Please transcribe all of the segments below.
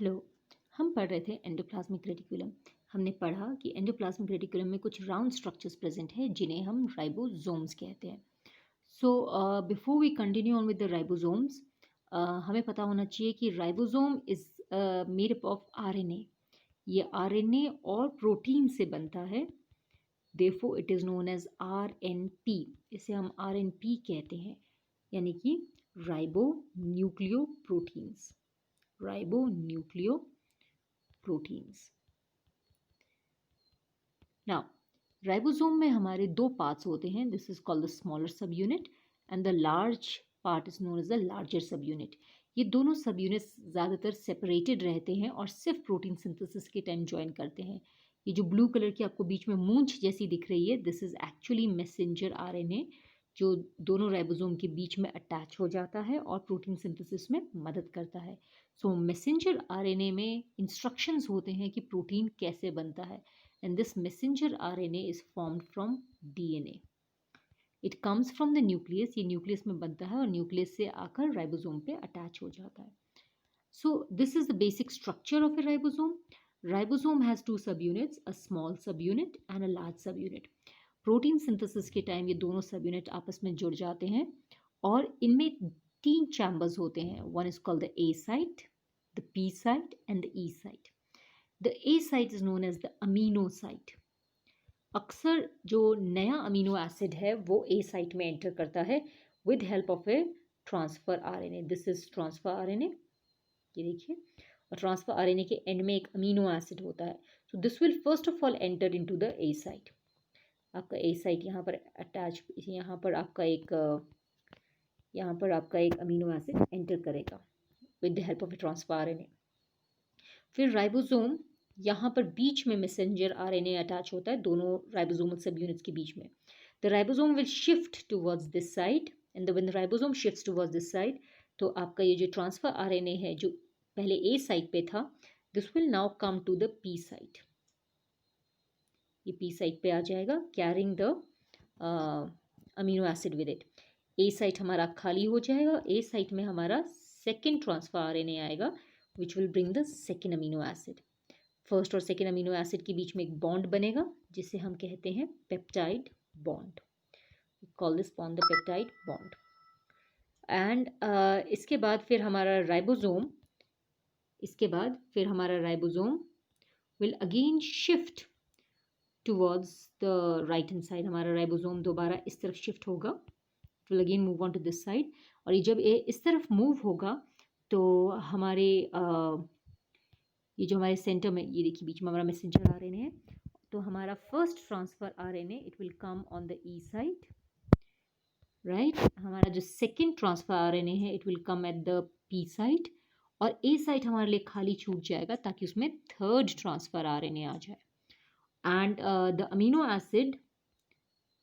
Hello. हम पढ़ रहे थे एंडोप्लाज्मिक रेटिकुलम। हमने पढ़ा कि एंडोप्लाज्मिक रेटिकुलम में कुछ राउंड स्ट्रक्चर्स प्रेजेंट है जिन्हें हम राइबोसोम्स कहते हैं। So before we continue on with the ribosomes, हमें पता होना चाहिए कि ribosome is made up of RNA. ये आरएनए और प्रोटीन से बनता है। Therefore it is known as RNP. इसे हम आरएनपी कहते हैं, यानी कि ribonucleoproteins. Ribonucleoproteins. Now, ribosome में हमारे दो पार्ट्स होते हैं। This is called the smaller subunit and the large part is known as the larger subunit. ये दोनों सब यूनिट्स ज़्यादातर सेपरेटेड रहते हैं और सिर्फ प्रोटीन सिंथेसिस के टाइम ज्वाइन करते हैं। ये जो ब्लू कलर की आपको बीच में मूंछ जैसी दिख रही है, this is actually messenger RNA, जो दोनों राइबोसोम के बीच में अटैच हो जाता है और प्रोटीन सिंथेसिस में मदद करता है। सो मैसेंजर आरएनए में इंस्ट्रक्शंस होते हैं कि प्रोटीन कैसे बनता है, and this messenger RNA is formed from DNA. It comes from the nucleus. ये न्यूक्लियस में बनता है और न्यूक्लियस से आकर राइबोसोम पे अटैच हो जाता है. So this is the basic structure of a ribosome. Ribosome has two subunits, a small subunit and a large subunit. Protein synthesis के टाइम ये दोनों सबयूनिट आपस में जुड़ जाते हैं और इनमें तीन चैम्बर्स होते हैं. One is called the A site, the P site and the E site. The A site is known as the amino site. अक्सर जो नया अमीनो एसिड है वो ए साइट में एंटर करता है with help of A transfer RNA. This is transfer RNA, ये देखिए. और ट्रांसफर आरएनए के एंड में एक अमीनो एसिड होता है. So this will first of all enter into the A site. आपका ए साइट यहाँ पर अटैच, यहाँ पर आपका एक अमीनो एसिड एंटर करेगा with the help of A transfer RNA. फिर राइबोसोम, यहाँ पर बीच में मैसेंजर आरएनए अटैच होता है दोनों राइबोसोमल सब यूनिट्स के बीच में. The ribosome will shift towards this side and when the ribosome shifts towards this side, तो आपका ये जो ट्रांसफर आरएनए है जो पहले ए साइड पे था, this will now come to the P side. ये पी साइड पे आ जाएगा carrying the amino acid with it. A site हमारा खाली हो जाएगा. ए साइट में हमारा सेकेंड ट्रांसफर आरएनए आएगा which will bring the second amino acid. First और सेकेंड अमीनो एसिड के बीच में एक बॉन्ड बनेगा जिसे हम कहते हैं peptide bond. Call this bond the peptide bond. And इसके बाद फिर हमारा ribosome will again shift towards the right hand side. हमारा राइबोसोम दोबारा इस तरफ शिफ्ट होगा, will again move on to this side. और ये जब इस तरफ मूव होगा तो ये जो हमारे सेंटर में, ये देखिए बीच में हमारा मैसेंजर आरएनए है, तो हमारा first transfer RNA it will come on the E side, right. हमारा जो सेकेंड ट्रांसफर आरएनए है it will come at the P side और ए साइड हमारे लिए खाली छूट जाएगा ताकि उसमें थर्ड ट्रांसफर आरएनए आ जाए. And the amino acid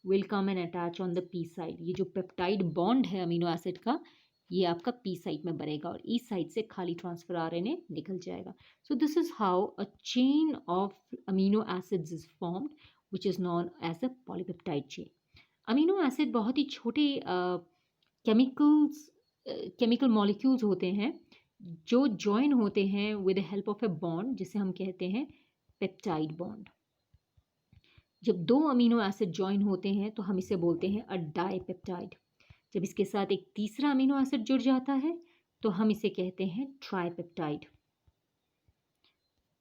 will come and attach on the P side. ये जो पेप्टाइड बॉन्ड है अमीनो एसिड का, ये आपका पी साइड में बनेगा और ई साइड से खाली ट्रांसफर आरएनए निकल जाएगा. So this is how a chain of amino acids is formed which is known as a polypeptide chain. Amino acid बहुत ही छोटे केमिकल मॉलिक्यूल्स होते हैं जो जॉइन होते हैं with the help of a bond जिसे हम कहते हैं पेप्टाइड बॉन्ड. जब दो अमीनो एसिड जॉइन होते हैं तो हम इसे बोलते हैं अ डाइपेप्टाइड. जब इसके साथ एक तीसरा अमीनो एसिड जुड़ जाता है तो हम इसे कहते हैं tripeptide.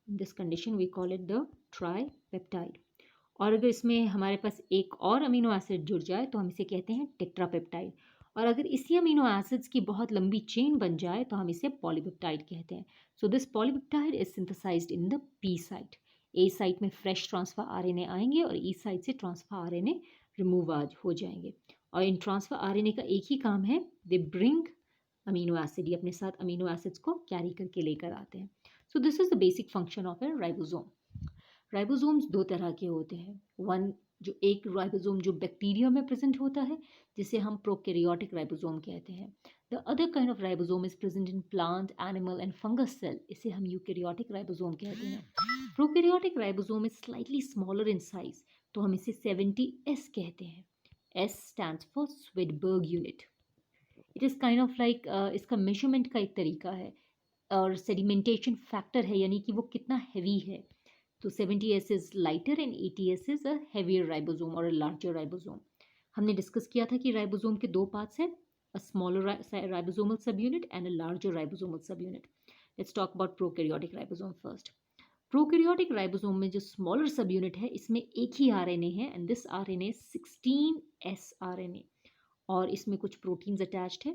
In this condition we call it the tripeptide. और अगर इसमें हमारे पास एक और अमीनो एसिड जुड़ जाए तो हम इसे कहते हैं टेट्रापेप्टाइड. और अगर इसी अमीनो एसिड्स की बहुत लंबी चेन बन जाए तो हम इसे पॉलीपेप्टाइड कहते हैं. So this polypeptide is synthesised in the P site. A site में फ्रेश ट्रांसफर आरएनए आएंगे और ई साइट से ट्रांसफर आरएनए रिमूव हो जाएंगे. और इन ट्रांसफर आरएनए का एक ही काम है, दे ब्रिंग अमीनो एसिड. ये अपने साथ अमीनो एसिड्स को कैरी करके लेकर आते हैं. So this is the basic function of A ribosome. Ribosomes दो तरह के होते हैं. वन, जो एक राइबोसोम जो बैक्टीरिया में प्रेजेंट होता है जिसे हम प्रोकैरियोटिक राइबोसोम कहते हैं. The other kind of ribosome is present in plant, animal and fungus cell. इसे हम यूकैरियोटिक राइबोसोम कहते हैं. Prokaryotic ribosome is slightly smaller in size, तो हम इसे 70S कहते हैं. S stands for Swedberg unit. It is kind of like, इसका मेजरमेंट का एक तरीका है. और सेडिमेंटेशन फैक्टर है, यानी कि वो कितना हैवी है। तो 70s is lighter and 80s is a heavier ribosome और अ लार्जर राइबोसोम। हमने डिस्कस किया था कि राइबोसोम के दो पार्ट्स हैं, अ स्मॉलर राइबोसोमल सब unit and a larger ribosomal सब unit. Let's talk about prokaryotic ribosome first. Prokaryotic ribosome में जो स्मॉलर सब यूनिट है, इसमें एक ही आरएनए है and this RNA 16S RNA, और इसमें कुछ प्रोटीन्स अटैच्ड है।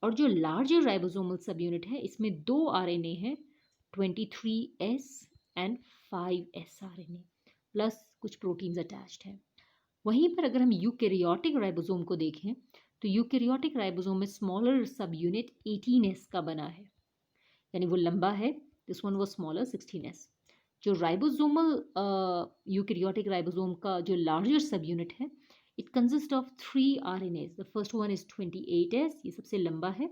और जो लार्जर राइबोसोमल सब यूनिट है, इसमें दो आरएनए है, 23S and 5S RNA, plus कुछ प्रोटीन्स अटैच्ड है। वहीं पर अगर हम यूकैरियोटिक राइबोसोम को देखें, तो यूकैरियोटिक राइबोसोम में स्मॉलर सब यूनिट 18S का बना है, यानी वो लंबा है। This one was smaller 16S। जो राइबोसोमल यूकैरियोटिक राइबोसोम का जो लार्जर सब यूनिट है, it consist of 3 RNAs। The first one is 28S, ये सबसे लंबा है।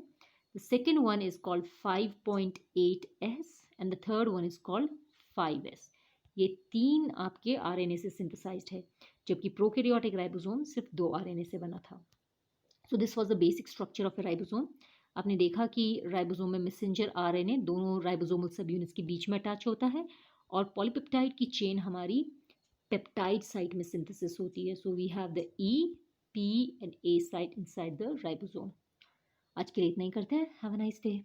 The second one is called 5.8S and the third one is called 5S। ये तीन आपके RNA से सिंथेसाइज्ड है, जबकि प्रोकैरियोटिक राइबोसोम सिर्फ 2 RNA से बना था। So this was the basic structure of A ribosome. आपने देखा कि राइबोसोम में मैसेंजर आरएनए दोनों राइबोसोमल सब यूनिट्स के बीच में अटैच होता है, और पॉलीपेप्टाइड की चेन हमारी पेप्टाइड साइट में सिंथेसिस होती है। So we have the E, P and A site inside the ribosome. आज के लिए इतना ही करते हैं। Have a nice day.